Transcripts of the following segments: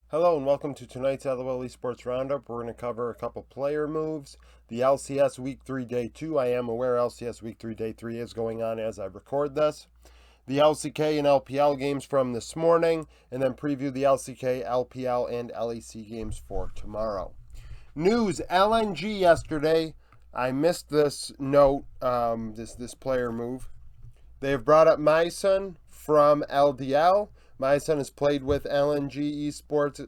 Hello and welcome to tonight's LOL Esports Roundup. We're going to cover a couple player moves. The LCS Week 3 Day 2. I am aware LCS Week 3 Day 3 is going on as I record this. The LCK and LPL games from this morning, and then preview the LCK, LPL, and LEC games for tomorrow. News, LNG yesterday. I missed this note, this player move. They've brought up my son from LDL. My son has played with LNG Esports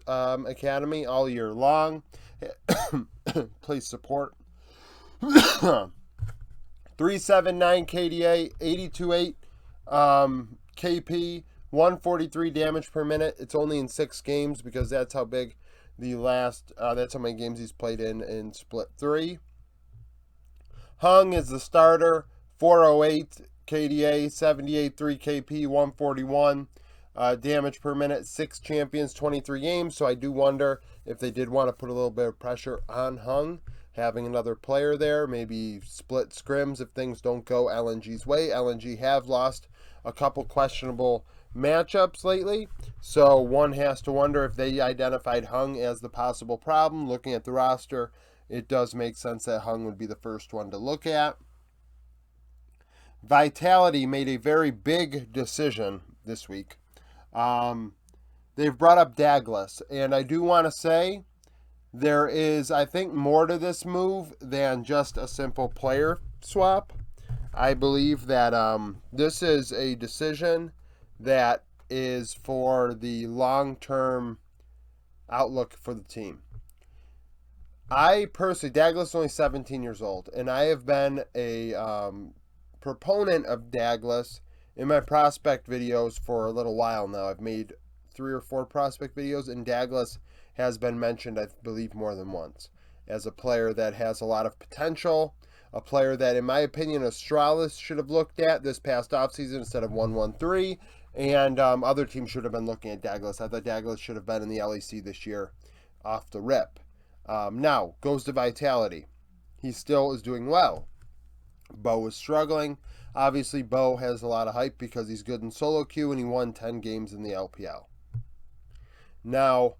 Academy all year long. Plays support. 379 KDA, 828 KP, 143 damage per minute. It's only in 6 games because that's how big that's how many games he's played in Split 3. Hung is the starter, 408 KDA, 78 3 KP, 141 damage per minute, 6 champions, 23 games. So I do wonder if they did want to put a little bit of pressure on Hung, having another player there, maybe split scrims if things don't go LNG's way. LNG have lost a couple questionable matchups lately, so one has to wonder if they identified Hung as the possible problem. Looking at the roster, it does make sense that Hung would be the first one to look at. Vitality made a very big decision this week. They've brought up Douglas, and I do want to say there is, I think, more to this move than just a simple player swap. I believe that this is a decision that is for the long-term outlook for the team. I personally, Douglas is only 17 years old, and I have been a proponent of Douglas in my prospect videos for a little while now. I've made 3 or 4 prospect videos, and Douglas has been mentioned, I believe, more than once as a player that has a lot of potential, a player that, in my opinion, Astralis should have looked at this past offseason instead of 113, and other teams should have been looking at Douglas. I thought Douglas should have been in the LEC this year off the rip. Now, goes to Vitality. He still is doing well. Bo is struggling. Obviously, Bo has a lot of hype because he's good in solo queue and he won 10 games in the LPL. Now,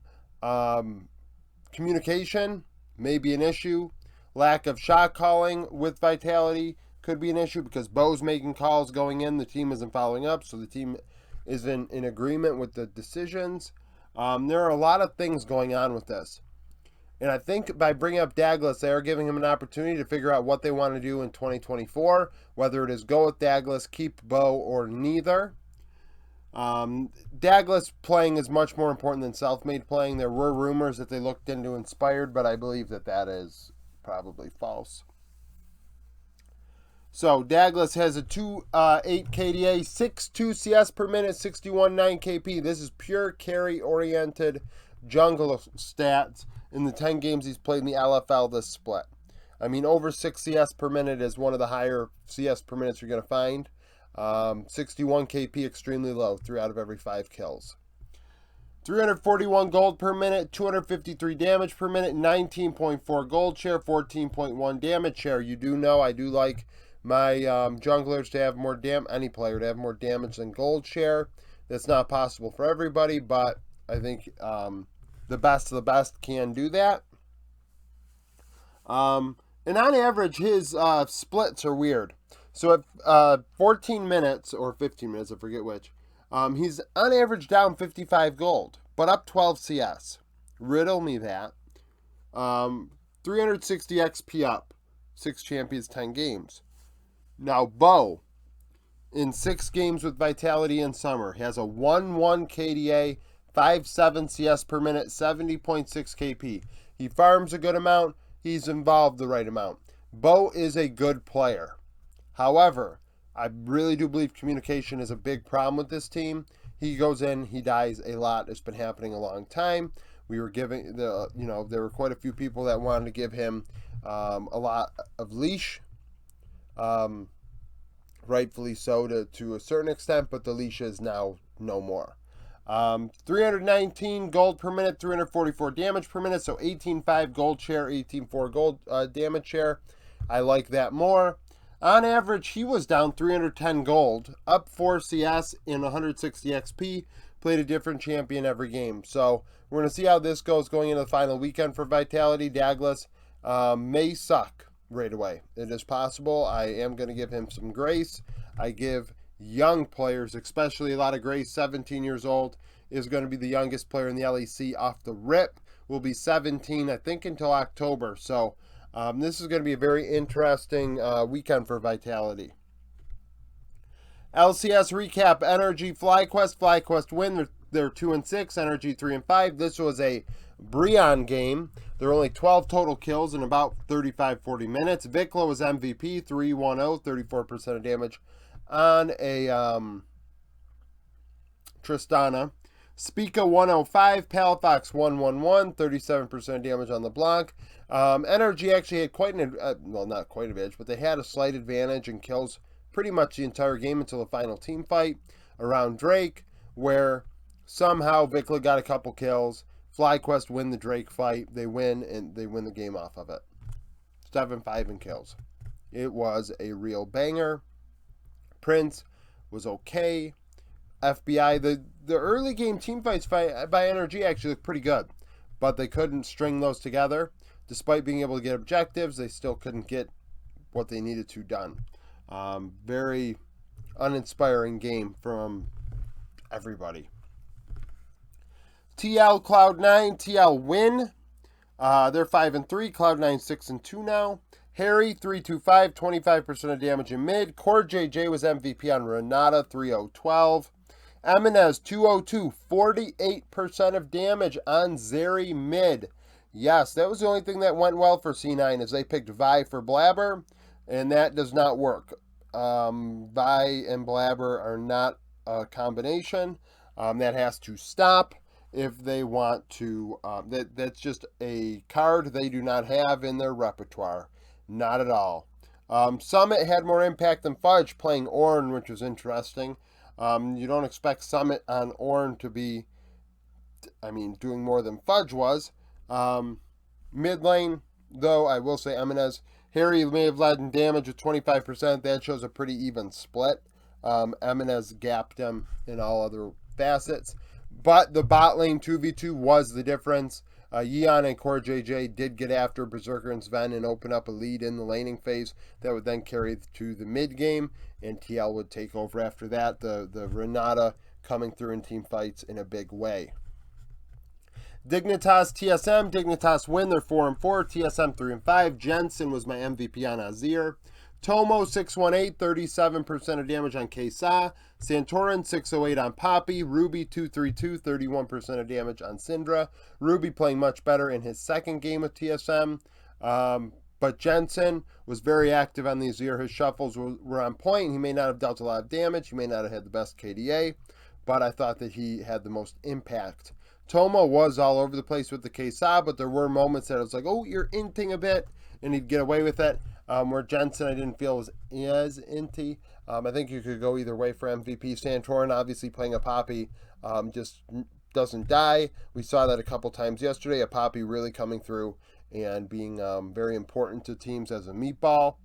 communication may be an issue. Lack of shot calling with Vitality could be an issue because Bo's making calls going in. The team isn't following up, so the team isn't in agreement with the decisions. There are a lot of things going on with this. And I think by bringing up Douglas, they are giving him an opportunity to figure out what they want to do in 2024, whether it is go with Douglas, keep Bo, or neither. Douglas playing is much more important than self-made playing. There were rumors that they looked into Inspired, but I believe that is probably false. So Douglas has a 2.8 KDA, 6.2 CS per minute, 61.9 KP. This is pure carry-oriented jungle stats in the 10 games he's played in the LFL this split. I mean, over 6 CS per minute is one of the higher CS per minutes you're going to find. 61 KP, extremely low, 3 out of every 5 kills. 341 gold per minute, 253 damage per minute, 19.4 gold share, 14.1 damage share. You do know I do like my junglers to have more any player to have more damage than gold share. That's not possible for everybody, but I think the best of the best can do that. And on average, his splits are weird. So at 14 minutes, or 15 minutes, I forget which, he's on average down 55 gold, but up 12 CS. Riddle me that. 360 XP up, 6 champions, 10 games. Now, Bo, in 6 games with Vitality in summer, has a 1-1 KDA, 5.7 CS per minute, 70.6 KP. He farms a good amount. He's involved the right amount. Bo is a good player. However, I really do believe communication is a big problem with this team. He goes in, he dies a lot. It's been happening a long time. We were giving there were quite a few people that wanted to give him a lot of leash. Rightfully so to a certain extent, but the leash is now no more. 319 gold per minute, 344 damage per minute, so 18.5 gold share, 18.4 gold damage share. I like that more. On average, he was down 310 gold, up 4 CS in 160 XP, played a different champion every game. So we're going to see how this goes going into the final weekend for Vitality. Douglas may suck right away. It is possible. I am going to give him some grace. I give young players, especially a lot of grace. 17 years old is going to be the youngest player in the LEC off the rip. Will be 17, I think, until October. So this is going to be a very interesting weekend for Vitality. LCS recap: Energy, FlyQuest. FlyQuest win. They're 2-6. Energy 3-5. This was a Brion game. There were only 12 total kills in about 35-40 minutes. Vikla was MVP, 3-1-0, 34% of damage on a Tristana. Spica 105, Palafox 111, 37% damage on LeBlanc. Energy actually had quite an, well, not quite an advantage, but they had a slight advantage in kills pretty much the entire game until the final team fight around Drake, where somehow Vikla got a couple kills. FlyQuest win the Drake fight. They win, and they win the game off of it. 7-5 in kills. It was a real banger. Prince was okay. FBI, the early game team fights by Energy actually looked pretty good, but they couldn't string those together. Despite being able to get objectives, they still couldn't get what they needed to done. Very uninspiring game from everybody. TL Cloud9, TL win. They're 5-3. Cloud9 6-2 now. Harry 325, 25% of damage in mid. Core JJ was MVP on Renata, 3012. Eminez 202, 48% of damage on Zeri mid. Yes, that was the only thing that went well for C9 is they picked Vi for Blabber, and that does not work. Vi and Blabber are not a combination. That has to stop if they want to. That's just a card they do not have in their repertoire. Not at all. Summit had more impact than Fudge playing Ornn, which was interesting. You don't expect Summit on Ornn to be, doing more than Fudge was. Mid lane, though, I will say Eminez. Harry may have led in damage with 25%. That shows a pretty even split. Eminez gapped him in all other facets. But the bot lane 2v2 was the difference. Yeon and Core JJ did get after Berserker and Sven and open up a lead in the laning phase that would then carry to the mid game, and TL would take over after that. The Renata coming through in team fights in a big way. Dignitas TSM. Dignitas win. They're 4-4. TSM 3-5. Jensen was my MVP on Azir. Tomo 618, 37% of damage on Kesa. Santorin 608 on Poppy. Ruby 232, 31% of damage on Syndra. Ruby playing much better in his second game with TSM. But Jensen was very active on the Azir. His shuffles were on point. He may not have dealt a lot of damage. He may not have had the best KDA. But I thought that he had the most impact. Tomo was all over the place with the Kesa, but there were moments that I was like, oh, you're inting a bit, and he'd get away with it. Where Jensen I didn't feel was as inty. I think you could go either way for MVP. Santorin obviously playing a Poppy just doesn't die. We saw that a couple times yesterday. A Poppy really coming through and being very important to teams as a meatball.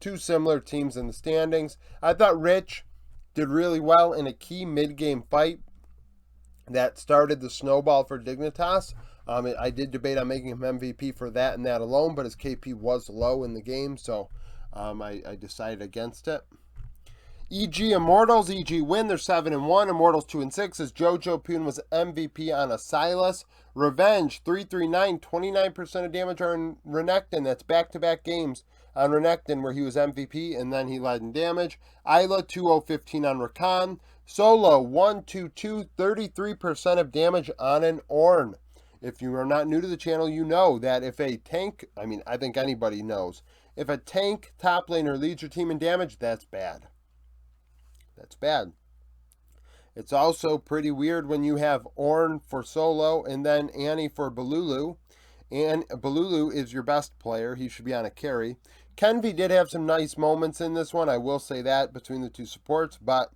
Two similar teams in the standings. I thought Rich did really well in a key mid-game fight that started the snowball for Dignitas. I did debate on making him MVP for that and that alone, but his KP was low in the game, so I decided against it. EG Immortals. EG win. They're 7-1. Immortals 2-6 as Jojo Pune was MVP on a Silas. Revenge 339, 29% of damage on Renekton. That's back-to-back games on Renekton where he was MVP and then he led in damage. Isla 2015 on Rakan. Solo 122, 33% of damage on an Ornn. If you are not new to the channel, you know that if a tank, I think anybody knows, if a tank top laner leads your team in damage, that's bad. That's bad. It's also pretty weird when you have Ornn for solo and then Annie for Balulu. And Balulu is your best player. He should be on a carry. Kenvi did have some nice moments in this one. I will say that between the two supports, but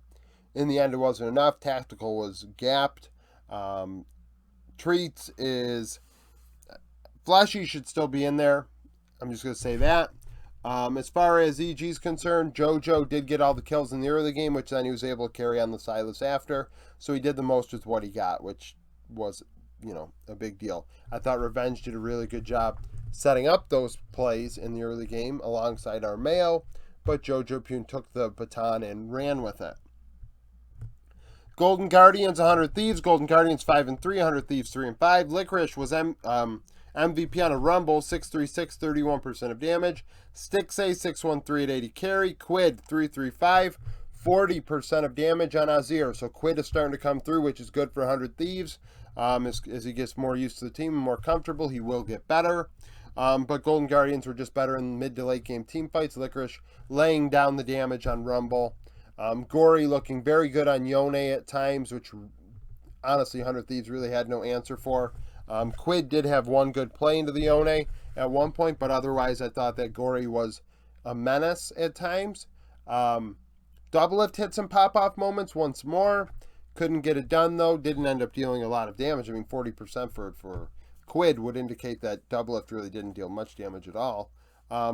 in the end it wasn't enough. Tactical was gapped. Treats is Fleshy should still be in there. I'm just going to say that. As far as EG's concerned, JoJo did get all the kills in the early game, which then he was able to carry on the Silas after. So he did the most with what he got, which was, a big deal. I thought Revenge did a really good job setting up those plays in the early game alongside Armeo, but JoJo Pune took the baton and ran with it. Golden Guardians, 100 Thieves. Golden Guardians 5-3, 100 Thieves 3-5. Licorice was MVP on a Rumble, 636, 31% of damage. Stixay 613 at 80 carry. Quid 335, 40% of damage on Azir. So Quid is starting to come through, which is good for 100 Thieves. As he gets more used to the team and more comfortable, he will get better. But Golden Guardians were just better in mid to late game team fights. Licorice laying down the damage on Rumble. Gory looking very good on Yone at times, which honestly 100 Thieves really had no answer for. Quid did have one good play into the Yone at one point, but otherwise I thought that Gory was a menace at times. Doublelift hit some pop-off moments once more. Couldn't get it done, though. Didn't end up dealing a lot of damage. I mean, 40% for Quid would indicate that Doublelift really didn't deal much damage at all.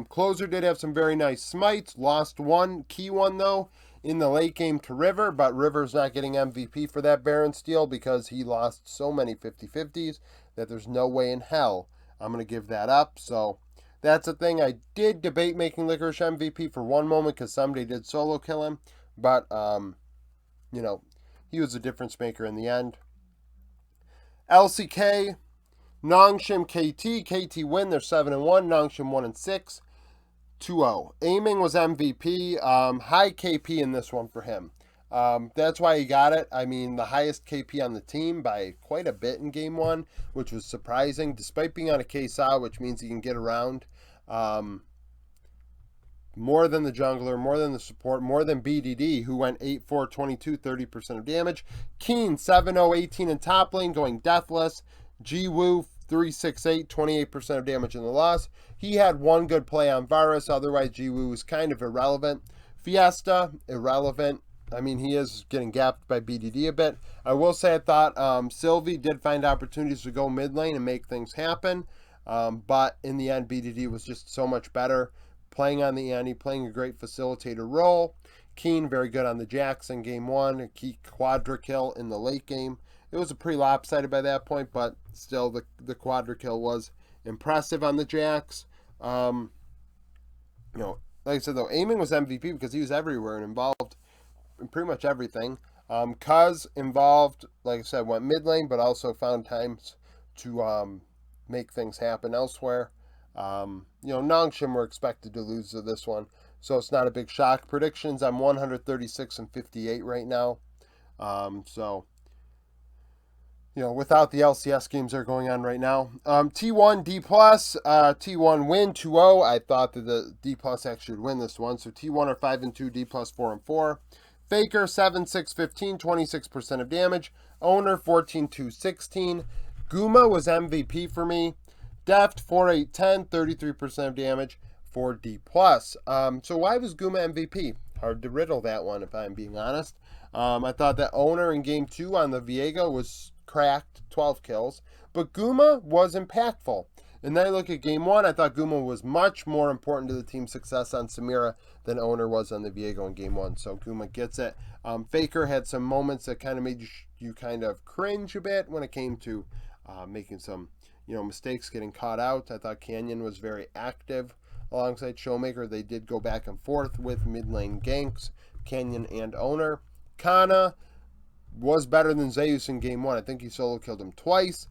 Closer did have some very nice smites. Lost one, key one, though, in the late game to River, but River's not getting MVP for that Baron steal because he lost so many 50-50s that there's no way in hell I'm going to give that up. So that's a thing. I did debate making Licorice MVP for one moment because somebody did solo kill him, but, he was a difference maker in the end. LCK, Nongshim KT. KT win. They're 7-1. Nongshim 1-6. 2-0. Aiming was MVP. High KP in this one for him. That's why he got it. I mean, the highest KP on the team by quite a bit in game one, which was surprising, despite being on a KSA, which means he can get around. More than the jungler, more than the support, more than BDD, who went 8-4, 22, 30% of damage. Keen, 7-0, 18 in top lane, going deathless. Jiwoo, 3-6-8, 28% of damage in the loss. He had one good play on Varus, otherwise Jiwoo was kind of irrelevant. Fiesta, irrelevant. I mean, he is getting gapped by BDD a bit. I will say I thought Sylvie did find opportunities to go mid lane and make things happen, but in the end, BDD was just so much better. Playing on the Annie, playing a great facilitator role. Keen, very good on the Jackson game one. A key quadra kill in the late game. It was a pretty lopsided by that point, but still the quadra kill was impressive on the Jax. Like I said, though, aiming was MVP because he was everywhere and involved in pretty much everything. Cuz involved, like I said, went mid lane, but also found times to make things happen elsewhere. Nongshim were expected to lose to this one, so it's not a big shock. Predictions, I'm 136-58 right now. Without the LCS games that are going on right now. T1, D+, T1 win, 2-0. I thought that the D+ actually would win this one, so T1 are 5-2, D+, 4-4. Faker, 7-6-15, 26% of damage. Owner, 14-2-16. Guma was MVP for me. Deft, 4-8-10, 33% of damage for D+. So why was Guma MVP? Hard to riddle that one, if I'm being honest. I thought that Owner in Game 2 on the Viego was cracked, 12 kills. But Guma was impactful. And then I look at Game 1, I thought Guma was much more important to the team's success on Samira than Owner was on the Viego in Game 1. So Guma gets it. Faker had some moments that kind of made you kind of cringe a bit when it came to making some mistakes, getting caught out. I thought Canyon was very active alongside Showmaker. They did go back and forth with mid lane ganks, Canyon and Owner. Kana was better than Zeus in Game 1. I think he solo killed him twice.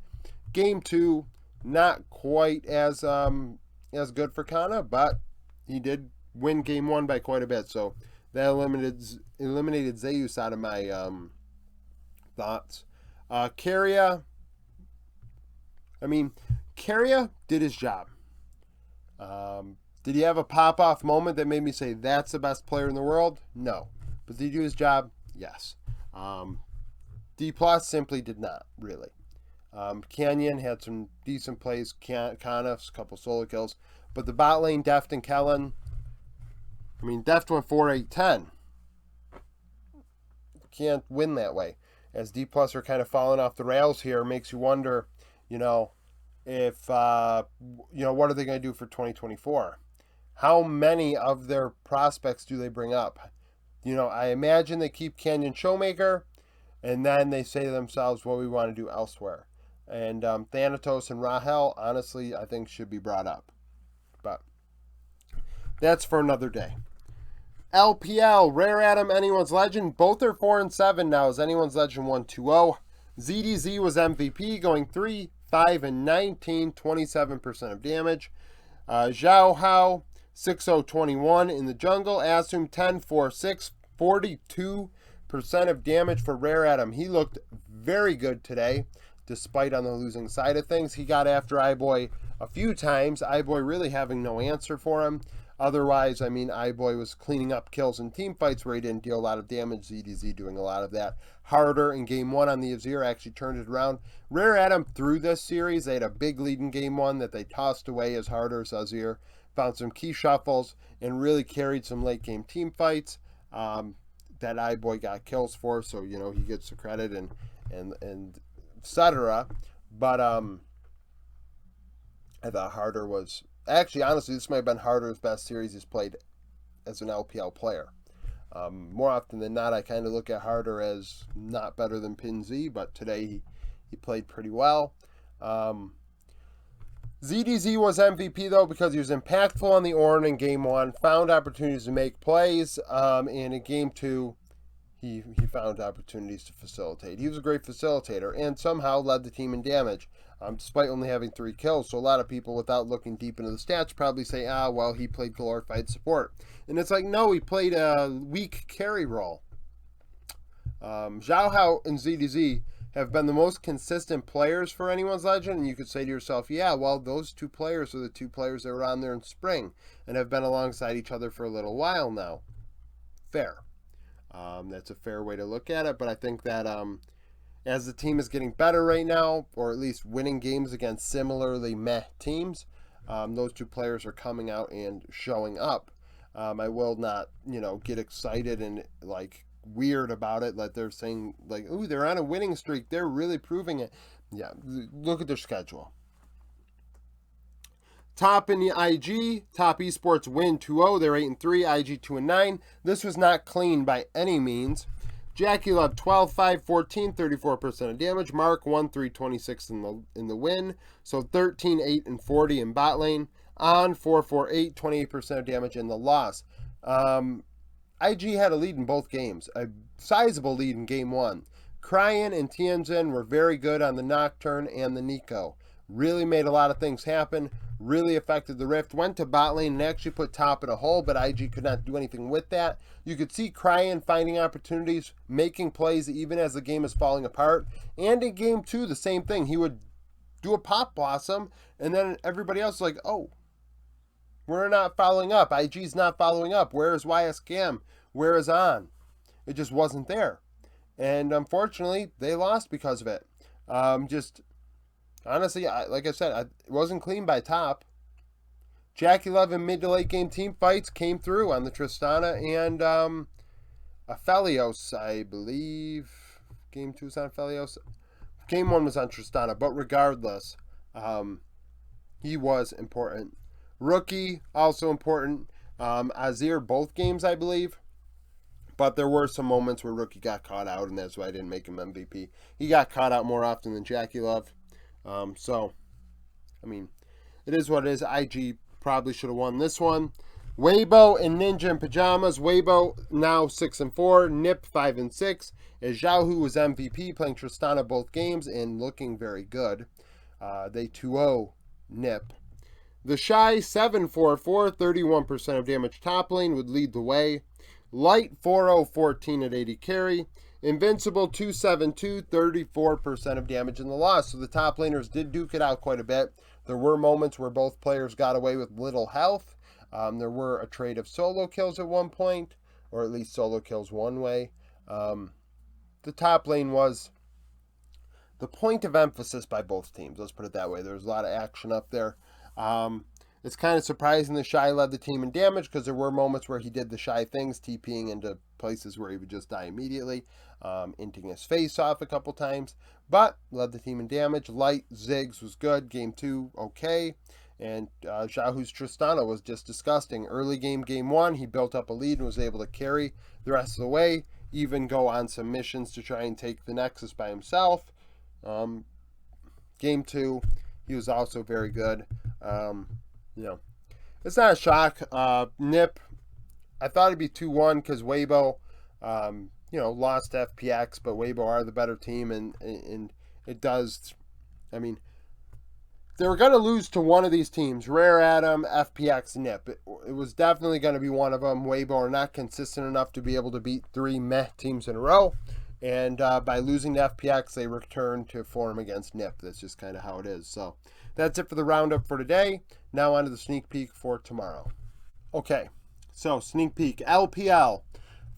Game 2, not quite as good for Kana, but he did win Game 1 by quite a bit. So that eliminated Zeus out of my thoughts. Keria, Keria did his job. Did he have a pop-off moment that made me say that's the best player in the world? No. But did he do his job? Yes. D+ simply did not, really. Canyon had some decent plays. Kana, a couple solo kills. But the bot lane, Deft and Kellen, Deft went 4-8-10. Can't win that way. As D+ are kind of falling off the rails here, makes you wonder, if, what are they going to do for 2024? how many of their prospects do they bring up? I imagine they keep Canyon Showmaker, and then they say to themselves, what we want to do elsewhere. And Thanatos and Rahel, honestly, I think should be brought up. But that's for another day. LPL, Rare Atom, Anyone's Legend. Both are 4-7 now as Anyone's Legend won 2-0. ZDZ was MVP, going 3, 5, and 19, 27% of damage. Zhao Hao, 6-0-21 in the jungle. Asum 10-4-6, 42% of damage for Rare Atom. He looked very good today, despite on the losing side of things. He got after iBoy a few times. iBoy really having no answer for him. Otherwise, I mean, iBoy was cleaning up kills in team fights where he didn't deal a lot of damage. ZDZ doing a lot of that. Harder in game 1 on the Azir actually turned it around. Rare Atom through this series, they had a big lead in game 1 that they tossed away as Harder's Azir. Found some key shuffles and really carried some late game team fights that iBoy got kills for. So, he gets the credit and etc. But I thought Harder was... Actually, honestly, this might have been Harder's best series he's played as an LPL player. More often than not, I kind of look at Harder as not better than PinZ, but today he played pretty well. ZDZ was MVP, though, because he was impactful on the Ornn in Game 1, found opportunities to make plays, and in Game 2, he found opportunities to facilitate. He was a great facilitator and somehow led the team in damage, despite only having 3 kills. So a lot of people, without looking deep into the stats, probably say, well, he played glorified support. And it's like, no, he played a weak carry role. Zhao Hao and ZDZ have been the most consistent players for Anyone's Legend, and you could say to yourself, yeah, well, those 2 players are the 2 players that were on there in spring and have been alongside each other for a little while now. Fair. That's a fair way to look at it, but I think that as the team is getting better right now, or at least winning games against similarly meh teams, those 2 players are coming out and showing up. I will not, get excited and weird about it, like they're saying ooh, they're on a winning streak, they're really proving it. Yeah, look at their schedule. Top in the IG, Top Esports win 2-0. They're 8-3, IG 2-9. This was not clean by any means. Jackie Love 12-5-14, 34% of damage. Mark 1-3-26 in the win. So 13-8-40 in bot lane. On 4-4-8, 28% of damage in the loss. IG had a lead in both games, a sizable lead in game 1. Cryan and Tianjin were very good on the Nocturne and the Nico. Really made a lot of things happen. Really affected the Rift. Went to bot lane and actually put top in a hole, but IG could not do anything with that. You could see Cryan finding opportunities, making plays even as the game is falling apart. And in game 2, the same thing. He would do a pop blossom, and then everybody else is like, oh, we're not following up. IG's not following up. Where is YSCam? Where is On? It just wasn't there. And unfortunately, they lost because of it. Honestly, like I said, it wasn't clean by top. Jackie Love in mid to late game team fights came through on the Tristana and Aphelios, I believe. Game 2 was on Aphelios. Game 1 was on Tristana, but regardless, he was important. Rookie, also important. Azir, both games, I believe. But there were some moments where Rookie got caught out, and that's why I didn't make him MVP. He got caught out more often than Jackie Love. So, I mean, it is what it is. IG probably should have won this one. Weibo and Ninja in Pajamas. Weibo now 6-4. Nip 5-6. As Zhao Hu was MVP, playing Tristana both games and looking very good. They 2-0 Nip. The Shy 7-4-4. 31% of damage top lane would lead the way. Light 4-0-14 at 80 carry. Invincible 2-7-2, 34% of damage in the loss. So the top laners did duke it out quite a bit. There were moments where both players got away with little health. There were a trade of solo kills at one point, or at least solo kills one way. The top lane was the point of emphasis by both teams. Let's put it that way. There was a lot of action up there. It's kind of surprising the Shy led the team in damage because there were moments where he did the Shy things, TPing into places where he would just die immediately, inting his face off a couple times, but led the team in damage. Light Ziggs was good. Game 2, okay. And Yahoo's DiStefano was just disgusting. Early game 1, he built up a lead and was able to carry the rest of the way, even go on some missions to try and take the Nexus by himself. Game 2, he was also very good. It's not a shock. Nip, I thought it'd be 2-1 because Weibo, lost to FPX, but Weibo are the better team, and it does. I mean, they were going to lose to one of these teams, Rare Atom, FPX, Nip. It was definitely going to be one of them. Weibo are not consistent enough to be able to beat 3 meh teams in a row. And by losing to FPX, they return to form against Nip. That's just kind of how it is. So that's it for the roundup for today. Now on to the sneak peek for tomorrow. Okay, so sneak peek. LPL.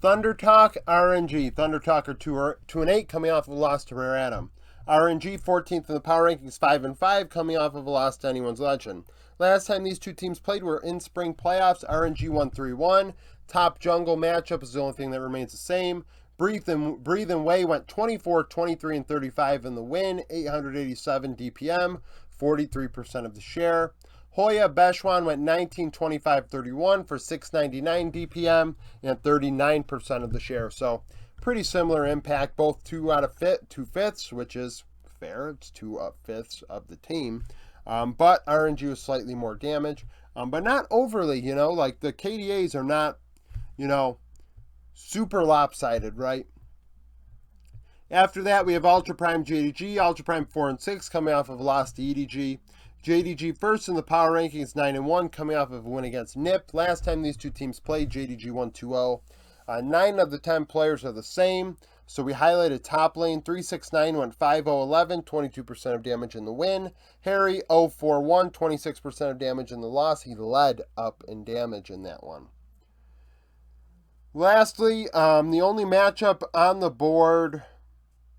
Thunder Talk, RNG. Thunder Talk are 2-8, coming off of a loss to Rare Atom. RNG 14th in the power rankings, 5-5, coming off of a loss to Anyone's Legend. Last time these two teams played were in spring playoffs. RNG won 3-1. Top jungle matchup is the only thing that remains the same. Breathe and Way went 24, 23, and 35 in the win, 887 DPM, 43% of the share. Hoya Beshwan went 19, 25, 31 for 699 DPM and 39% of the share. So pretty similar impact, both 2/5, which is fair. It's 2/5 of the team. But RNG was slightly more damage, but not overly, like the KDAs are not, super lopsided, right? After that, we have Ultra Prime JDG, Ultra Prime 4-6, coming off of a loss to EDG. JDG first in the power rankings, 9-1, coming off of a win against NIP. Last time these two teams played, JDG won 2-0. 9 of the 10 players are the same. So we highlighted top lane. 369 went 5-0-11, 22% of damage in the win. Harry 0-4-1, 26% of damage in the loss. He led up in damage in that one. Lastly, the only matchup on the board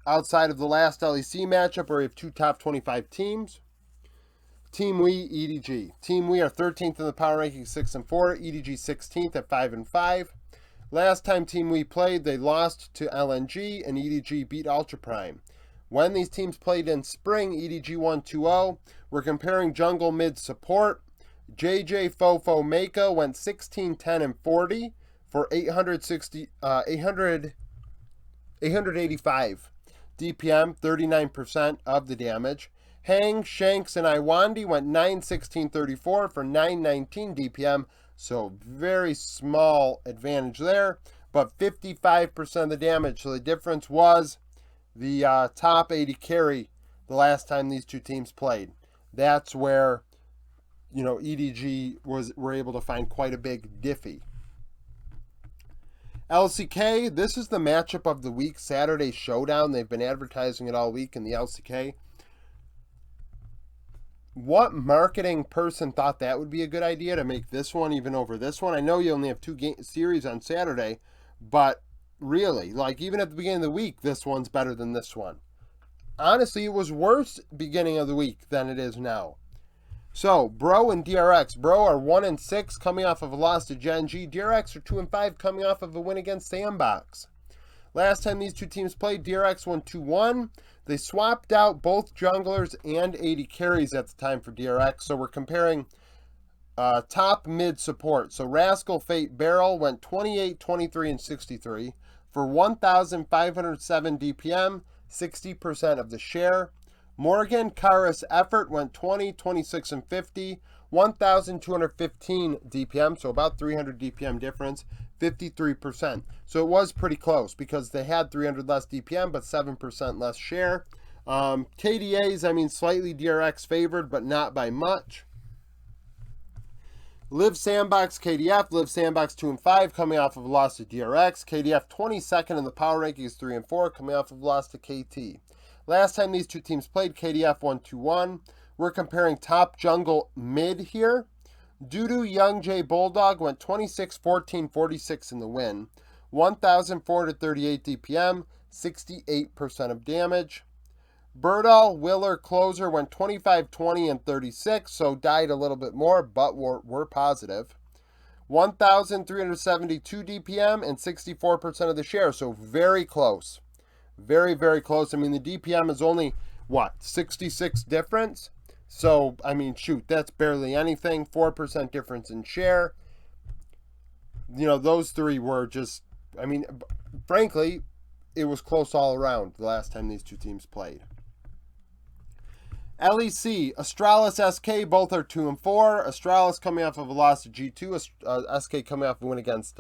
outside of the last LEC matchup where we have 2 top 25 teams. Team We, EDG. Team We are 13th in the power ranking, 6-4. EDG 16th at 5-5. Last time Team We played, they lost to LNG and EDG beat Ultra Prime. When these teams played in spring, EDG won 2-0. We're comparing jungle mid support. JJ Fofo Mako went 16, 10, and 40 for 885 DPM, 39% of the damage. Hang, Shanks, and Iwandi went 9, 16, 34 for 919 DPM, so very small advantage there, but 55% of the damage. So the difference was the top 80 carry the last time these two teams played. That's where, EDG were able to find quite a big diffy. LCK, this is the matchup of the week, Saturday Showdown. They've been advertising it all week in the LCK. What marketing person thought that would be a good idea to make this one even over this one? I know you only have 2 series on Saturday, but really, even at the beginning of the week, this one's better than this one. Honestly, it was worse beginning of the week than it is now. So, Bro and DRX. Bro are 1-6 coming off of a loss to Gen G. DRX are 2-5 coming off of a win against Sandbox. Last time these two teams played, DRX won 2-1. They swapped out both junglers and 80 carries at the time for DRX. So we're comparing top mid support. So Rascal, Fate, Barrel went 28, 23, and 63 for 1,507 DPM, 60% of the share. Morgan, Karis, Effort went 20, 26, and 50, 1,215 DPM, so about 300 DPM difference, 53%. So it was pretty close because they had 300 less DPM, but 7% less share. KDAs, slightly DRX favored, but not by much. Live Sandbox, KDF. Live Sandbox 2-5, coming off of a loss to DRX. KDF 22nd in the power rankings, 3-4, coming off of a loss to KT. Last time these two teams played, KDF won 2-1. We're comparing top jungle mid here. Doodoo Young J Bulldog went 26, 14, 46 in the win. 1,438 DPM, 68% of damage. Birdall, Willer, Closer went 25, 20, and 36, so died a little bit more, but were positive. 1,372 DPM and 64% of the share, so very close. Very, very close. The DPM is only, 66 difference? So, I mean, shoot, that's barely anything. 4% difference in share. You know, those three were just, I mean, frankly, it was close all around the last time these two teams played. LEC, Astralis, SK, both are 2-4. Astralis coming off of a loss to G2. SK coming off a win against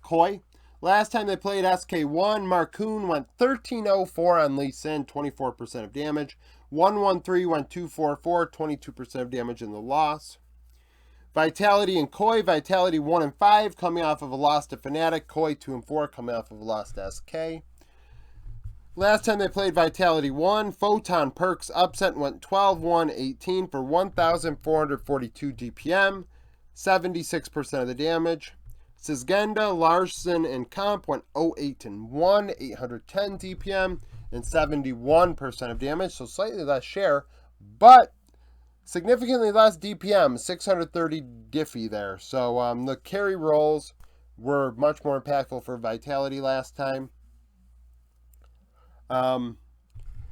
Koi. Last time they played, SK won. Marcoon went 13-0-4 on Lee Sin, 24% of damage. 1-1-3 went 2-4-4, 22% of damage in the loss. Vitality and Koi. Vitality 1-5, coming off of a loss to Fnatic. Koi 2-4, coming off of a loss to SK. Last time they played, Vitality won. Photon Perks upset and went 12-1-18 for 1,442 DPM, 76% of the damage. Sisgenda, Larson, and Comp went 0-8-1, 810 DPM, and 71% of damage, so slightly less share, but significantly less DPM, 630 Diffie there. So the carry rolls were much more impactful for Vitality last time. XL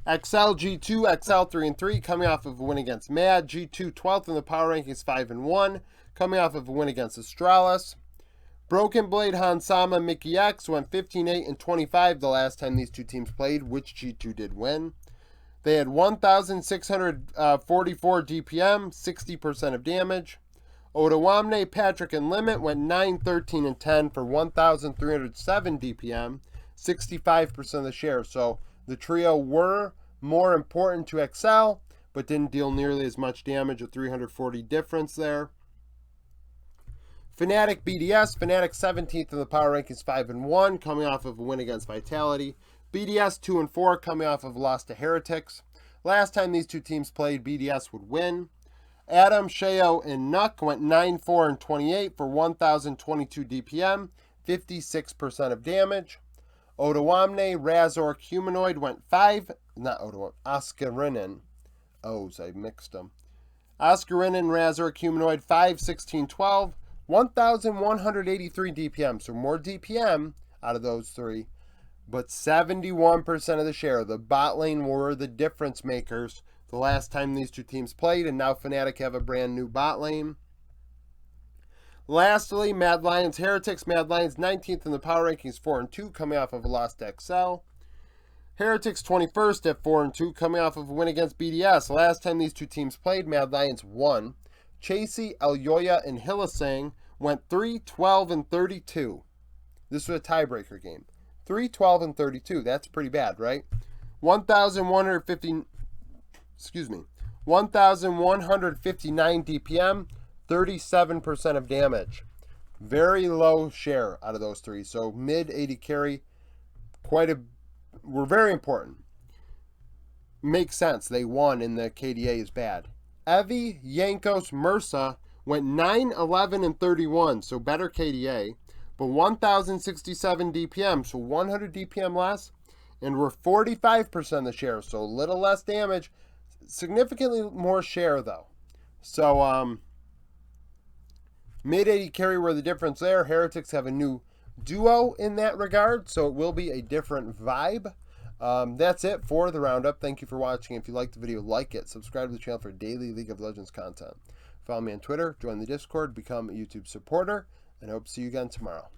G2, XL 3-3, coming off of a win against Mad. G2 12th in the power rankings, 5-1, coming off of a win against Astralis. Broken Blade, Hansama, Mickey X went 15-8-25 the last time these two teams played, which G2 did win. They had 1,644 DPM, 60% of damage. Otawamne, Patrick, and Limit went 9-13-10 for 1,307 DPM, 65% of the share. So the trio were more important to XL, but didn't deal nearly as much damage, a 340 difference there. Fnatic, BDS. Fnatic 17th in the power rankings, 5-1, coming off of a win against Vitality. BDS 2-4, coming off of a loss to Heretics. Last time these two teams played, BDS would win. Adam, Sheo, and Nuck went 9-4-28 for 1,022 DPM, 56% of damage. Otawamne, Razork, Humanoid went Oscarinin. I mixed them. Oscarinin, Razork, Humanoid 5-16-12, 1,183 DPM. So more DPM out of those three, but 71% of the share. The bot lane were the difference makers the last time these two teams played, and now Fnatic have a brand new bot lane. Lastly, Mad Lions, Heretics. Mad Lions 19th in the power rankings, 4-2, coming off of a loss to XL. Heretics 21st at 4-2, coming off of a win against BDS. Last time these two teams played, Mad Lions won. Chasey, Elyoya, and Hillisang went 3-12-32. This was a tiebreaker game. 3-12-32. That's pretty bad, right? 1,159 DPM, 37% of damage. Very low share out of those three. So mid 80 carry, were very important. Makes sense. They won and the KDA is bad. Evi, Yankos, Mursa went 9-11-31, so better KDA, but 1,067 DPM, so 100 DPM less, and we're 45% of the share, so a little less damage, significantly more share though. So mid 80 carry were the difference there. Heretics have a new duo in that regard, so it will be a different vibe. That's it for the roundup. Thank you for watching. If you liked the video, like it. Subscribe to the channel for daily League of Legends content. Follow me on Twitter, join the Discord, become a YouTube supporter, and I hope to see you again tomorrow.